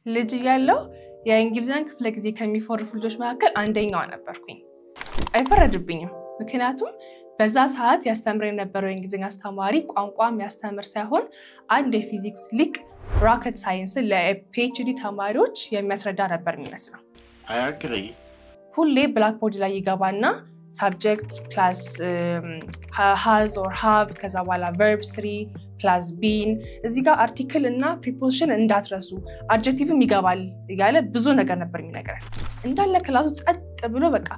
ልጅ ያለው የእንግሊዝኛ ክፍለ ጊዜ ከሚፎርፉ ልጆች መካከል አንደኛው ነበርኩኝ። አይፈረድብኝም ምክንያቱም በዛ ሰዓት ያስተምር የነበረው የእንግሊዝኛ አስተማሪ ቋንቋ የሚያስተምር ሳይሆን አንድ የፊዚክስ ሊቅ rocket science ለፒኤችዲ ተማሪዎች የሚያስረዳ ነበር የሚመስለው። I agree. ሁሌ ብላክቦርድ ላይ ይገባና subject plus has or have ከዛ በኋላ verb 3 plus been እዚህ ጋር article እና preposition እንዳትረሱ adjectiveም ይገባል እያለ ብዙ ነገር ነበር የሚነግረን። እንዳለ ክላሱ ጸጥ ብሎ በቃ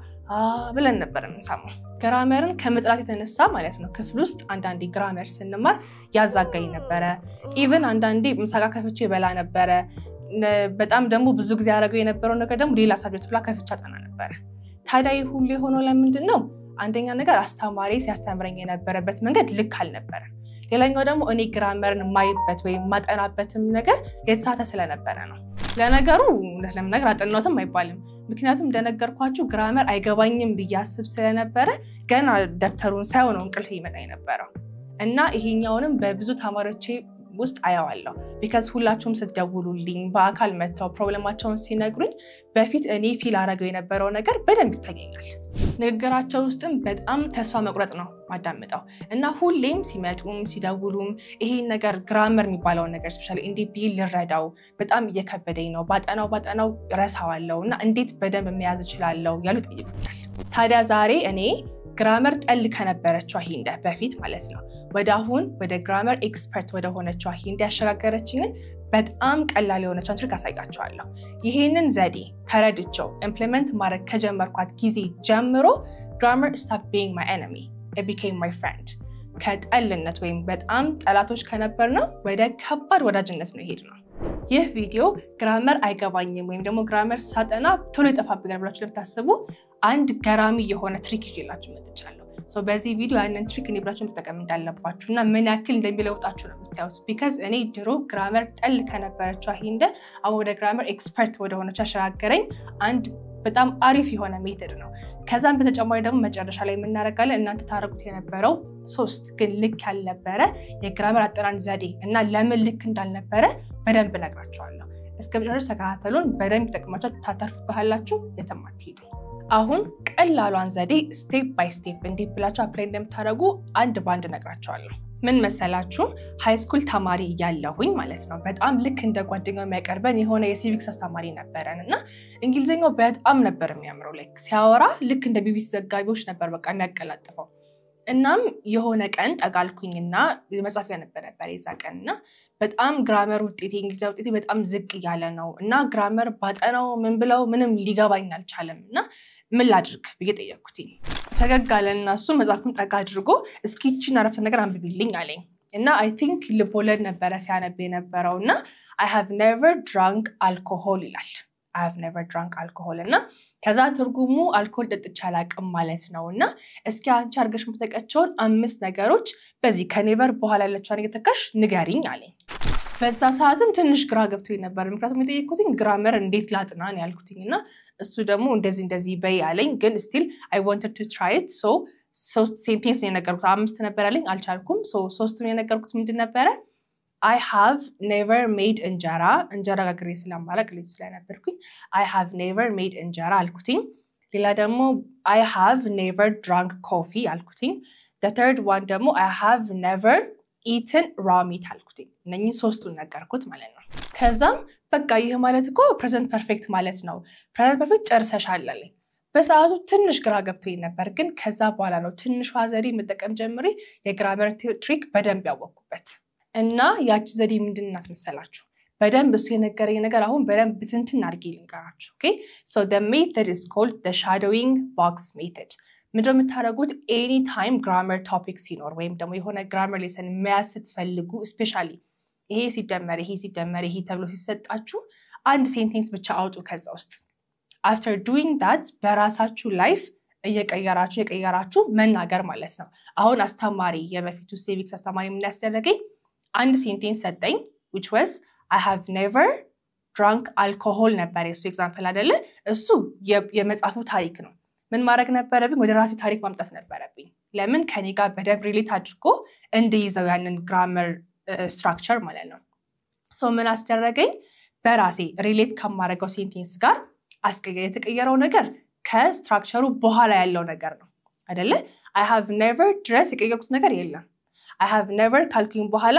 ብለን ነበር እንሰማው። ግራመርን ከመጥራት የተነሳ ማለት ነው ክፍል ውስጥ አንዳንዴ ግራመር ስንማር ያዛጋኝ ነበር። ኢቭን አንዳንዴ ምሳቃ ከፍቼ በላ ነበር። በጣም ደግሞ ብዙ ጊዜ ያደረገው የነበረው ነገር ደግሞ ሌላ ሳብጀክት ብላ ከፍቻ ጠና ነበር። ታዲያ ሁሉ የሆነው ለምንድን ነው? አንደኛ ነገር አስተማሪ ሲያስተምረኝ የነበረበት መንገድ ልክ አልነበረ። ሌላኛው ደግሞ እኔ ግራመርን ማይበት ወይ ማጠናበትም ነገር የተሳተ ስለነበረ ነው። ለነገሩ ለምን አጠናውትም አይባልም። ምክንያቱም እንደነገርኳችሁ ግራመር አይገባኝም ብያስብ ስለነበረ ገና ደብተሩን ሳይሆን እንቅልፍ ይመጣኝ ነበር እና ይሄኛውንም በብዙ ተማሪዎች ውስጥ አያዋለሁ because ሁላችሁም ስትደውሉልኝ በአካል መተው ፕሮብሌማቸውን ሲነግሩኝ በፊት እኔ ፊል አረገው የነበረው ነገር በደንብ ይታየኛል። ንግግራቸው ውስጥም በጣም ተስፋ መቁረጥ ነው ማዳምጣው እና ሁሌም ሲመጡም ሲደውሉም ይሄን ነገር ግራመር የሚባለው ነገር ስፔሻሊ እንዴ ቢል ልረዳው በጣም እየከበደኝ ነው ባጠናው ረሳዋለሁና እንዴት በደንብ መያዝ እችላለሁ ያሉ ጠይቁኛል። ታዲያ ዛሬ እኔ ግራመር ጠል ከነበረችው ሂንደ በፊት ማለት ነው ወደ ግራመር ኤክስፐርት ወደ ሆነችው ሂንደ ያሸጋገረችኝ በጣም ቀላል የሆነችውን ትሪክ አሳያችኋለሁ። ይሄንን ዘዴ ተረድቼው ኢምፕሊመንት ማድረግ ከጀመርኳት ጊዜ ጀምሮ ግራመር stopped being my enemy, it became my friend. ከጠልነት ወይም በጣም ጠላቶች ከነበርነው ወደ ከባድ ወዳጅነት ነው ሄድነው። ይህ ቪዲዮ ግራመር አይገባኝም ወይም ደግሞ ግራመር ሳጠና ቶሎ ይጠፋብኛል ብላችሁ ለምታስቡ አንድ ገራሚ የሆነ ትሪክ ይዤላችሁ መጥቻለሁ። በዚህ ቪዲዮ ያንን ትሪክ እኔ ብላችሁ መጠቀም እንዳለባችሁና ምን ያክል እንደሚለውጣችሁ ነው የምታዩት። because እኔ ድሮ ግራመር ጠል ከነበረችው ሂንደ አሁን ወደ ግራመር ኤክስፐርት ወደ ሆነችው አሸጋገረኝ አንድ በጣም አሪፍ የሆነ ሜተድ ነው። ከዛም በተጨማሪ ደግሞ መጨረሻ ላይ የምናረጋለን እናንተ ታረጉት የነበረው 3 ግን ልክ ያልነበረ የግራመር አጠናን ዘዴ እና ለምን ልክ እንዳልነበረ በደንብ ነግራችኋለሁ። እስከ መጨረሻ ተከታተሉን። በደንብ ተጠቅማችሁ ታተርፉበታላችሁ። የትም አትሄዱ። አሁን ቀላሏን ዘዴ ስቴፕ ባይ ስቴፕ እንዴት ብላችሁ አፕላይ እንደምታደርጉ አንድ ባንድ ነግራችኋለሁ። ምን መሰላችሁ? ሃይ ስኩል ተማሪ ያለሁኝ ማለት ነው በጣም ልክ እንደ ጓደኛው የሚያቀርበን የሆነ የሲቪክስ አስተማሪ ነበረንና እንግሊዘኛው በጣም ነበር የሚያምረው ላይክ ሲያወራ ልክ እንደ ቢቢሲ ዘጋቢዎች ነበር በቃ የሚያቀላጥፈው። እናም የሆነ ቀን ጠጋልኩኝና መጻፍ ነበር የዛ ቀንና በጣም ግራመር ውጤት የእንግሊዘኛ ውጤት በጣም ዝቅ ያለ ነው እና ግራመር ባጠናው ምን ብለው ምንም ሊገባኝ አልቻለምና ምን ላድርግ ብዬ ጠየቅኩኝ። ፈገግ አለና እሱ መጻፉን ጠጋ አድርጎ እስኪቺን አረፍተ ነገር አንብቢልኝ አለኝ እና I think ልቦለድ ነበር ሲያነብ የነበረውና I have never drunk alcohol ይላል። I have never drunk alcohol እና ከዛ ትርጉሙ አልኮል ጠጥቼ አላቅም ማለት ነውና እስኪ አንቺ አርገሽ የምትጠቀቸው 5 ነገሮች በዚህ ከኔቨር በኋላ ያለችው እየተካሽ ንገሪኝ አለኝ። በዛ ሰዓትም ትንሽ ግራ ገብቶኝ ነበር ምክንያቱም የጠየቅኩትኝ ግራመር እንዴት ላጥናን ያልኩትኝና እሱ ደግሞ እንደዚህ በይ አለኝ። ግን still I wanted to try it so 3 ሴንቴንስ የነገርኩት 5 ነበር አለኝ አልቻልኩም። so 3ቱን የነገርኩት ምንድን ነበር? I have never made እንጀራ ጋግሬ ስለማላቅ ልጅ ስለነበርኩኝ I have never made እንጀራ አልኩትኝ። ሌላ ደግሞ I have never drunk coffee አልኩትኝ። the third one ደግሞ I have never eaten raw meat አልኩትኝ። እነኚህ 3ቱን ነገርኩት ማለት ነው። ከዛም በቃ ይሄ ማለት እኮ present perfect ማለት ነው present perfect ጨርሰሻል አለኝ። በሰዓቱ ትንሽ ግራ ገብቶኝ ነበር ግን ከዛ በኋላ ነው ትንሿ ዘዴ መጠቀም ጀምሬ የግራመር ትሪክ በደንብ ያወቅኩበት እና ያቺ ዘዴ ምንድነው መሰላችሁ? በደንብ እሱ የነገረኝ ነገር አሁን በደንብ ብትንትን አድርጌ ልንገራችሁ። okay so the method is called the shadowing box method. ምንድነው የምታደርጉት? any time grammar topic ሲኖር ወይም ደግሞ የሆነ grammar lesson መያዝ ስትፈልጉ especially ይሄ ሲደመር ይሄ ተብሎ ሲሰጣችሁ አንድ ሴንቴንስ ብቻ አውጡ ከዛ ውስጥ after doing that በራሳችሁ ላይፍ እየቀየራችሁ መናገር ማለት ነው። አሁን አስተማሪ የበፊቱ ሲቪክስ አስተማሪ ምን ያስደረገኝ አንድ ሴንቴንስ ሰጠኝ which was I have never drunk alcohol ነበር የሱ ኤግዛምፕል አይደለ? እሱ የመጻፉ ታሪክ ነው። ምን ማድረግ ነበረብኝ? ወደ ራሴ ታሪክ ማምጣት ነበረብኝ። ለምን ከኔ ጋር በደንብ ሪሌት አድርጎ እንደይዘው ያንን ግራመር ስትራክቸር ማለት ነው። ሶ ምን አስደረገኝ? በራሴ ሪሌት ከማረጋው ሴንቴንስ ጋር አስቀየረ የተቀየረው ነገር ከስትራክቸሩ በኋላ ያለው ነገር ነው አይደለ I have never ድረስ የቀየርኩት ነገር የለም I have never ካልኩኝ በኋላ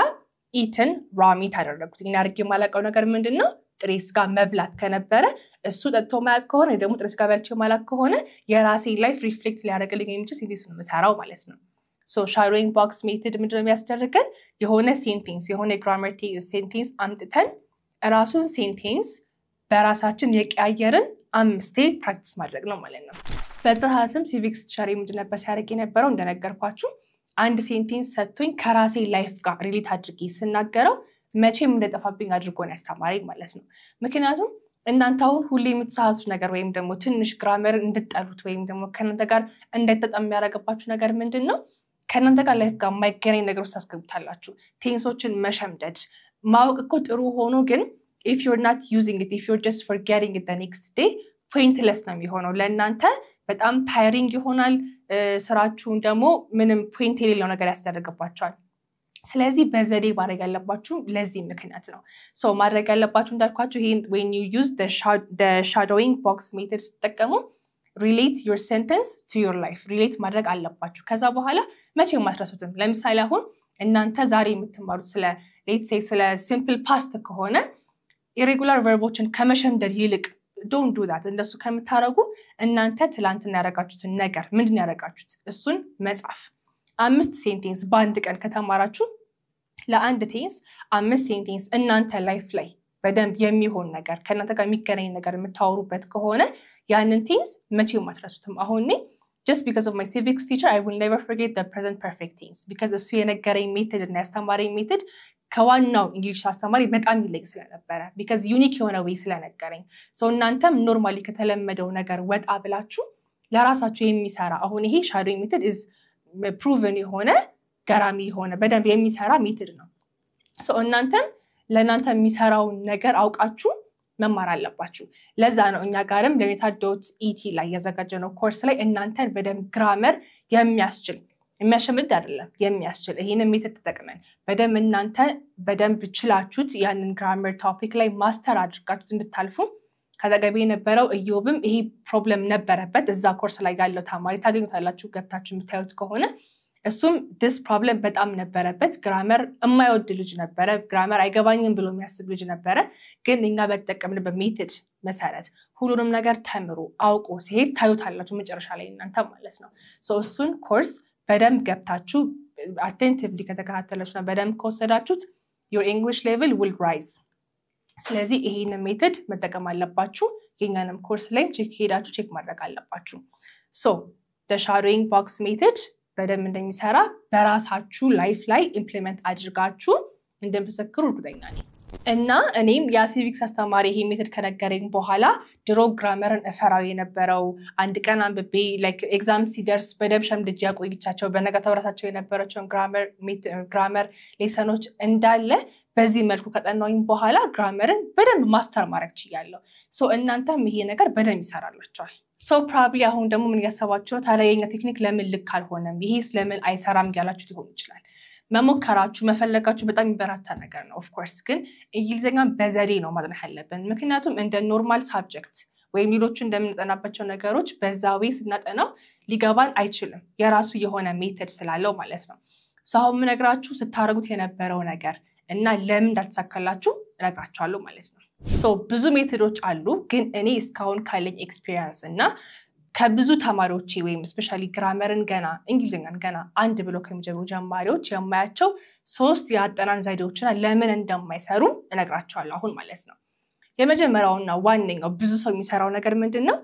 eaten raw meat አደረኩት እኔ አርጌ ማላቀው ነገር ምንድነው ጥሬ ስጋ መብላት ከነበረ እሱ ጠጥቶ ማያቅ ከሆነ ደግሞ ጥሬ ስጋ በልቼ ማላቅ ከሆነ የራሴ ላይፍ ሪፍሌክት ሊያደርግልኝ የሚችል ሴንቴንስ ነው መሰራው ማለት ነው so shadowing box method ምንድነው የሚያስደርገን የሆነ ሴንቴንስ የሆነ grammar ሴንቴንስ አምጥተን ራሱን ሴንቴንስ በራሳችን የቀያየርን 5 ፕራክቲስ ማድረግ ነው ማለት ነው በዛታም ሲቪክስ ቲቸር ምንድነው ሲያደርግ የነበረው እንደነገርኳችሁ አንድ ሴንቴንስ ሰጥቶኝ ከራሴ ላይፍ ጋር ሪሌት አድርጌ ስናገረው መቼም እንደጠፋብኝ አድርጎ ነው ያስተማረኝ ማለት ነው ምክንያቱም እናንተው ሁሌ የምትሳሳቱት ነገር ወይም ደግሞ ትንሽ ግራመር እንድትጠሉት ወይም ደግሞ ከእናንተ ጋር እንዳይተጣጣም ያደርጋባችሁ ነገር ምንድነው ከእናንተ ጋር ላይፍ ጋር የማይገናኝ ነገር ውስጥ ታስገቡታላችሁ ቴንሶችን መሸምደድ ማወቅ እኮ ጥሩ ሆኖ ግን if you're not using it if you're just forgetting it the next day pointless ነው የሚሆነው ለእናንተ በጣም ታይሪንግ ይሆናል ስራችሁን ደግሞ ምንም ፖይንት የሌለው ነገር ያስደርግባችኋል ስለዚህ በዘዴ ማድረግ ያለባችሁ ለዚህ ምክንያት ነው so ማድረግ ያለባችሁ እንዳልኳችሁ ይሄን when you use the shadowing box method ተጠቀሙ relate your sentence to your life relate ማድረግ አለባችሁ ከዛ በኋላ መቼም ማትረሱትም ለምሳሌ አሁን እናንተ ዛሬ የምትማሩት ስለ let's say ስለ simple past ከሆነ irregular verboችን ከመሸምደድ ይልቅ don't do that እንደሱ ከምታረጉ እናንተ ትላንትና ያረጋችሁትን ነገር ምንድን ያረጋችሁት እሱን መጻፍ 5 ሴንቴንስ በአንድ ቀን ከተማራችሁ ለአንድ ቴንስ 5 ሴንቴንስ እናንተ ላይፍ ላይ በደንብ የሚሆን ነገር ከእናንተ ጋር የሚገናኝ ነገር የምታወሩበት ከሆነ ያንን ቴንስ መቼም አትረሱትም አሁን just because of my civics teacher I will never forget the present perfect tense because እሱ የነገረኝ ሜተድ እና ያስተማረኝ ሜተድ ከዋናው እንግሊሽ አስተማሪ በጣም ይለይ ስለነበረ because unique የሆነ way ስለነገረኝ so እናንተም ኖርማሊ ከተለመደው ነገር ወጣ ብላችሁ ለራሳችሁ የሚሰራ አሁን ይሄ shadowing method is proven የሆነ ገራሚ የሆነ በደንብ የሚሰራ ሜተድ ነው so እናንተም ለእናንተ የሚሰራው ነገር አውቃችሁ መማር አለባችሁ ለዛ ነው እኛ ጋርም ለኔታ.et ላይ ያዘጋጀነው ኮርስ ላይ እናንተን በደንብ ግራመር የሚያስችል የሚያሸምድ አይደለም የሚያስችል ይሄንን ሜተድ ተጠቅመን በደንብ እናንተ በደንብ ችላችሁት ያንን ግራመር ቶፒክ ላይ ማስተር አድርጋችሁት እንድታልፉ ከዛገበ የነበረው እዮብም ይሄ ፕሮብለም ነበረበት እዛ ኮርስ ላይ ያለው ተማሪ ታገኙታላችሁ ገብታችሁ የምታዩት ከሆነ እሱም this problem በጣም ነበረበት ግራመር የማይወድ ልጅ ነበረ ግራመር አይገባኝም ብሎ የሚያስብ ልጅ ነበረ ግን እኛ በተጠቀምንበት ሜተድ መሰረት ሁሉንም ነገር ተምሩ አውቆ ሲሄድ ታዩታላችሁ መጨረሻ ላይ እናንተ ማለት ነው so እሱን ኮርስ በደንብ ገብታችሁ attentively ከተከታተላችሁና በደንብ ከወሰዳችሁት your English level will rise ስለዚህ ይሄንን ሜተድ መጠቀም አለባችሁ የኛንም ኮርስ ላይ ሄዳችሁ ቼክ ማድረግ አለባችሁ so the shadowing box method በደንብ እንደሚሰራ በራሳችሁ ላይፍ ላይ ኢምፕሊመንት አድርጋችሁ እንደምትሰክሩ እርግጠኛ ነኝ እና እኔም ያ ሲቪክስ አስተማሪ ይሄ ሜተድ ከነገረኝ በኋላ ድሮ ግራመርን እፈራው የነበረው አንድ ቀን አንብቤ ላይክ ኤግዛም ሲደርስ በደንብ ሸምድጄ ያቆይቻቸው በነጋታው ራሳቸው የነበረችውን ግራመር ሌሰኖች እንዳለ በዚህ መልኩ ከጠናውኝ በኋላ ግራመርን በደንብ ማስተር ማድረግ ችያለሁ ሶ እናንተም ይሄ ነገር በደንብ ይሰራላችኋል ሶ probably አሁን ደግሞ ምን ያሰባችሁ ነው ታዲያ የኛ ቴክኒክ ለምን ልክ አልሆነም ይሄስ ለምን አይሰራም ያላችሁ ሊሆን ይችላል መሞከራችሁ መፈለጋችሁ በጣም ይበራታ ነገር ነው of course ግን እንግሊዘኛ በዘዴ ነው ማጥናት ያለብን ምክንያቱም እንደ ኖርማል ሳብጀክት ወይም ሌሎች እንደምንጠናባቸው ነገሮች በዛው ስናጠናው ሊገባን አይችልም የራሱ የሆነ ሜተድ ስላለው ማለት ነው ሶ አሁን ምን ነግራችሁ ስታረጉት የነበረው ነገር እና ለምን እንዳልተሳካላችሁ እነግራችኋለሁ ማለት ነው ሶ ብዙ ሜተዶች አሉ ግን እኔ እስካሁን ካለኝ ኤክስፒሪየንስ እና ከብዙ ተማሪዎች ወይም ስፔሻሊ ግራመርን ገና እንግሊዘኛን ገና አንድ ብሎ ከሚጀምሩ ጀማሪዎች የማያቸው 3 የአጠናን ዘዴዎችና ለምን እንደማይሰሩ እነግራችኋለሁ አሁን ማለት ነው የመጀመሪያውና ዋነኛው ብዙ ሰው የሚሰራው ነገር ምንድነው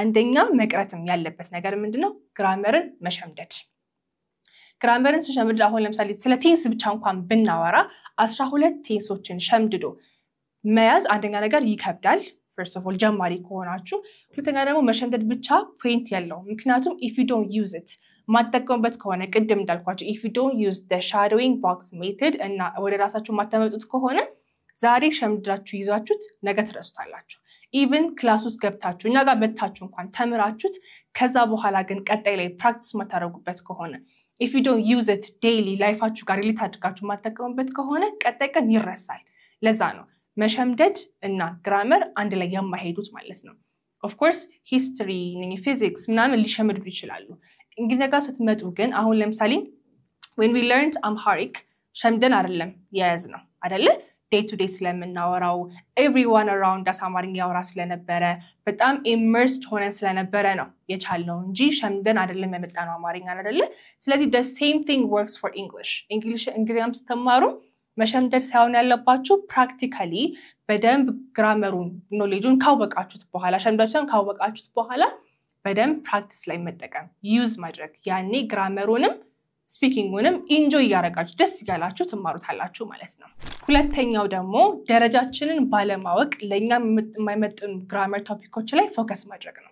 አንደኛ መቅረትም ያለበት ነገር ምንድነው ግራመርን መሸምደድ ግራመርን ሲሸምድ አሁን ለምሳሌ ስለ ቴንስ ብቻ እንኳን ብናወራ 12 ቴንሶችን ሸምድዶ መያዝ አንደኛ ነገር ይከብዳል first of all ጀማሪ ከሆናችሁ ሁለተኛ ደግሞ መሸምደድ ብቻ ፖይንት ያለው ምክንያቱም if you don't use it ማጠቀምበት ከሆነ ቅድም እንዳልኳችሁ if you don't use the shadowing box method እና ወደ ራሳችሁ ማተመጡት ከሆነ ዛሬ ሸምድዳችሁ ይዛችሁት ነገ ትረሱታላችሁ even ክላስ ውስጥ ገብታችሁ እኛ ጋር መጣችሁ እንኳን ተምራችሁት ከዛ በኋላ ግን ቀጣይ ላይ ፕራክቲስ ማታረጉበት ከሆነ if you don't use it daily ላይፋችሁ ጋር ሪሌት አድርጋችሁ ማጠቀምበት ከሆነ ቀጣይ ቀን ይረሳል ለዛ ነው መሸምደድ እና ግራመር አንድ ላይ የማይሄዱት ማለት ነው of course history physics ምናምን ሊሸምዱ ይችላሉ እንግሊዘኛ ጋር ስትመጡ ግን አሁን ለምሳሌ when we learned Amharic ሸምደን አይደለም የያዝነው አይደለ day to day ስለምናወራው everyone around us አማርኛ ያወራ ስለነበረ በጣም immersed ሆነን ስለነበረ ነው የቻልነው እንጂ ሸምደን አይደለም የመጣነው አማርኛ አይደለ ስለዚህ the same thing works for English እንግሊዝኛም ስትማሩ መሸምደድ ሳይሆን ያለባችሁ practically በደንብ ግራመሩን ኖሌጁን ካወቃችሁት በኋላ ሸምዳችሁን ካወቃችሁት በኋላ በደንብ practice ላይ መጠቀም use ማድረግ ያኔ ግራመሩንም ስፒኪንግንም ኢንጆይ ያረጋችሁ ደስ ይላችሁ ትማሩታላችሁ ማለት ነው ሁለተኛው ደግሞ ደረጃችንን ባለማወቅ ለኛ የማይመጥኑ ግራመር ቶፒኮች ላይ ፎከስ ማድረግ ነው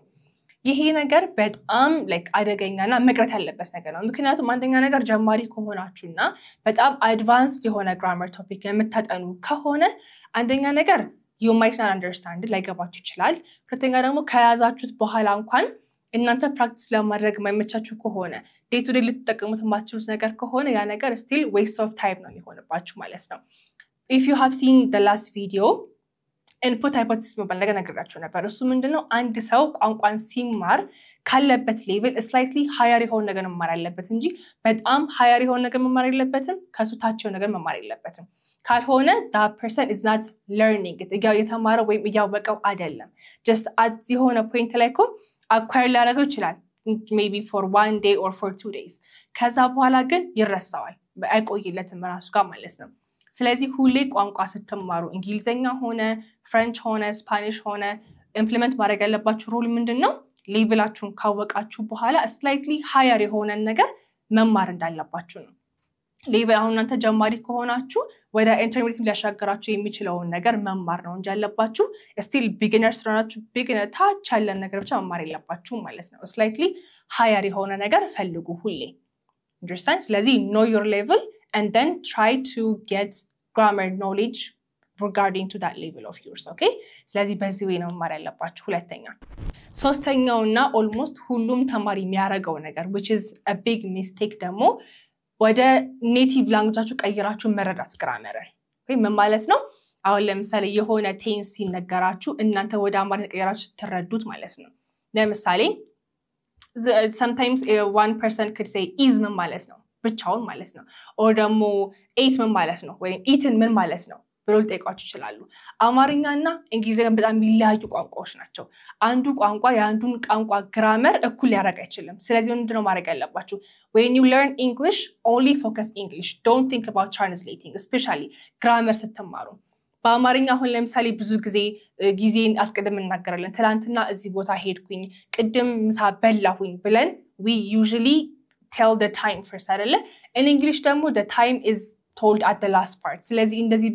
ይሄ ነገር በጣም አደገኛና መቅረት ያለበት ነገር ነው ምክንያቱም አንደኛ ነገር ጀማሪ ከሆናችሁና በጣም አድቫንስድ የሆነ ግራመር ቶፒክ የምታጠኑ ከሆነ አንደኛ ነገር you might not understand ላይገባችሁ ይችላል ሁለተኛ ደግሞ ከያዛችሁት በኋላ እንኳን እናንተ ፕራክቲስ ለማድረግ የማይመቻችሁ ከሆነ ዴይ ቱ ዴይ ልትጠቀሙት የማትችሉት ነገር ከሆነ ያ ነገር still waste of time ነው የሚሆንባችሁ ማለት ነው if you have seen the last video input hypothesis መባል ነገር ነግራችሁ ነበር እሱ ምንድነው አንድ ሰው ቋንቋን ሲማር ካለበት ሌቭል slightly higher የሆነ ነገር መማር አለበት እንጂ በጣም higher የሆነ ነገር መማር የለበትም ከሱታቸው ነገር መማር የለበትም ካልሆነ that person is not learning የተማረው ወይም ያወቀው አይደለም just at የሆነ point ላይ acquire ላደርገው ይችላል maybe for 1 day or for 2 days ከዛ በኋላ ግን ይረሳዋል አይቆይለትም ራሱ ጋር ማለት ነው ስለዚህ ሁሌ ቋንቋ ስትማሩ እንግሊዘኛ ሆነ ፍሬንች ሆነ ስፓኒሽ ሆነ ኢምፕሊመንት ማድረግ ያለባችሁ ሩል ምንድነው ሌቭላችሁን ካወቃችሁ በኋላ slightly higher የሆነ ነገር መማር እንዳለባችሁ ነው ሌቭል አሁን እናንተ ጀማሪ ከሆናችሁ ወደ ኢንተርሚዲየት ሊያሻገራችሁ የሚችለው ነገር መማር ነው እንጂ ያለባችሁ still beginner ስለሆናችሁ beginner ታች ያለ ነገር ብቻ መማር የለባችሁ ማለት ነው slightly higher የሆነ ነገር ፈልጉ ሁሌ understand ስለዚህ know your level and then try to get grammar knowledge regarding to that level of yours okay ስለዚህ በዚህ ወይ ነው መማር ያለባችሁ ሁለተኛ ሶስተኛውና almost ሁሉም ተማሪ የሚያረጋው ነገር which is a big mistake ደግሞ ወደ ኔቲቭ ላንጉጃችሁ ቀይራችሁ መረዳት ግራመርን ወይ ምን ማለት ነው አሁን ለምሳሌ የሆነ ቴንስ ሲነገራችሁ እናንተ ወደ አማርኛ ቀይራችሁ ትረዱት ማለት ነው ለምሳሌ sometimes one person could say is ምን ማለት ነው ብቻውን ማለት ነው or ደግሞ ate ምን ማለት ነው ወይ eaten ምን ማለት ነው ብሎ ጠይቋችሁ ይችላሉ አማርኛና እንግሊዘኛ በጣም የሚለያዩ ቋንቋዎች ናቸው አንዱ ቋንቋ የአንዱን ቋንቋ ግራመር እኩል ያደርግ አይችልም ስለዚህ ምንድነው ማድረግ ያለባችሁ when you learn English only focus English don't think about translating especially grammar ስትማሩ በአማርኛ አሁን ለምሳሌ ብዙ ጊዜን አስቀድመን እናገራለን ትላንትና እዚህ ቦታ ሄድኩኝ ቅድም ምሳ በላሁኝ ብለን we usually tell the time first አይደለ in English ደግሞ the time is told at the last part ስለዚህ እንደዚህ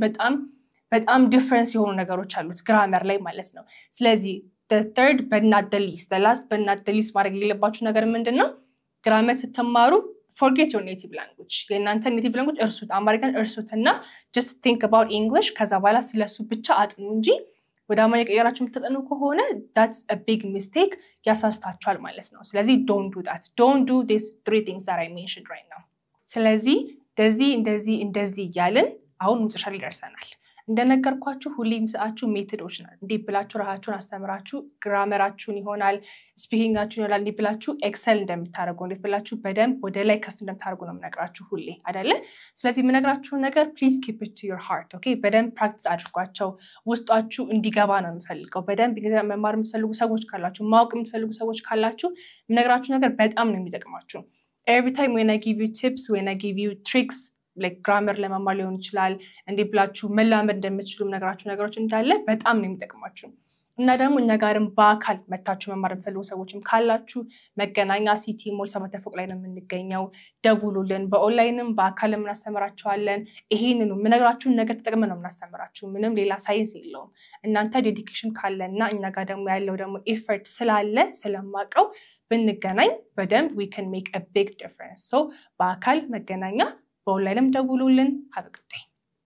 በጣም ዲፈረንስ የሆኑ ነገሮች አሉት ግራመር ላይ ማለት ነው ስለዚህ the third but not the least the last but not the least ማድረግ የሌለባችሁ ነገር ምንድነው ግራመር ስትማሩ forget your native language የእናንተ native language እርሱት አማርኛን እርሱትና just think about English ከዛ በኋላ ስለሱ ብቻ አጥኑ እንጂ ወደ አማርኛ ቀይራችሁ የምትጠኑ ከሆነ that's a big mistake ያሳስታችኋል ማለት ነው ስለዚህ don't do these three things that I mentioned right now ስለዚህ እንደዚህ ያለን አሁን መጨረሻ ላይ ደርሰናል እንደነገርኳችሁ ሁሌም ሰዓችሁ ሜቶዶች ናቸው እንዴ ብላችሁ ራሳችሁን አስተምራችሁ ግራመራችሁን ይሆናል ስፒኪንጋችሁን ይሆናል እንዴ ብላችሁ ኤክሰል እንደምታደርጉ እንዴ ብላችሁ በደንብ ወደ ላይ ከፍ እንደምታደርጉ ነው የምነግራችሁ ሁሌ አይደለ ስለዚህ የምነግራችሁ ነገር please keep it to your heart okay በደንብ ፕራክቲስ አድርጓቸው ውስጣችሁ እንዲገባ ነው የምፈልገው በደንብ መማር የምትፈልጉ ሰዎች ካላችሁ ማወቅ የምትፈልጉ ሰዎች ካላችሁ የምነግራችሁ ነገር በጣም ነው የሚጠቅማችሁ every time when I give you tips when I give you tricks like grammar ለመማር ሊሆን ይችላል እንዴ ብላችሁ መላመድ እንደምትችሉ ነገራችሁ ነገሮች እንዳለ በጣም ነው የሚጠቅማችሁ እና ደግሞ እኛ ጋርም በአካል መታችሁ መማር የምትፈልጉ ሰዎችም ካላችሁ መገናኛ ሲቲ ሞል 7 ፎቅ ላይ ነው የምንገኘው ደውሉልን በኦንላይንም በአካልም እናስተምራችኋለን ይሄንን ነው የምነግራችሁን ነገር ተጠቅመን ነው የምናስተምራችሁ ምንም ሌላ ሳይንስ የለውም እናንተ ዴዲኬሽን ካለና እኛ ጋር ደግሞ ያለው ደግሞ ኤፈርት ስላለ ስለማቀው ብንገናኝ በደንብ we can make a big difference so በአካል መገናኛ በኦንላይንም ደውሉልን have a good day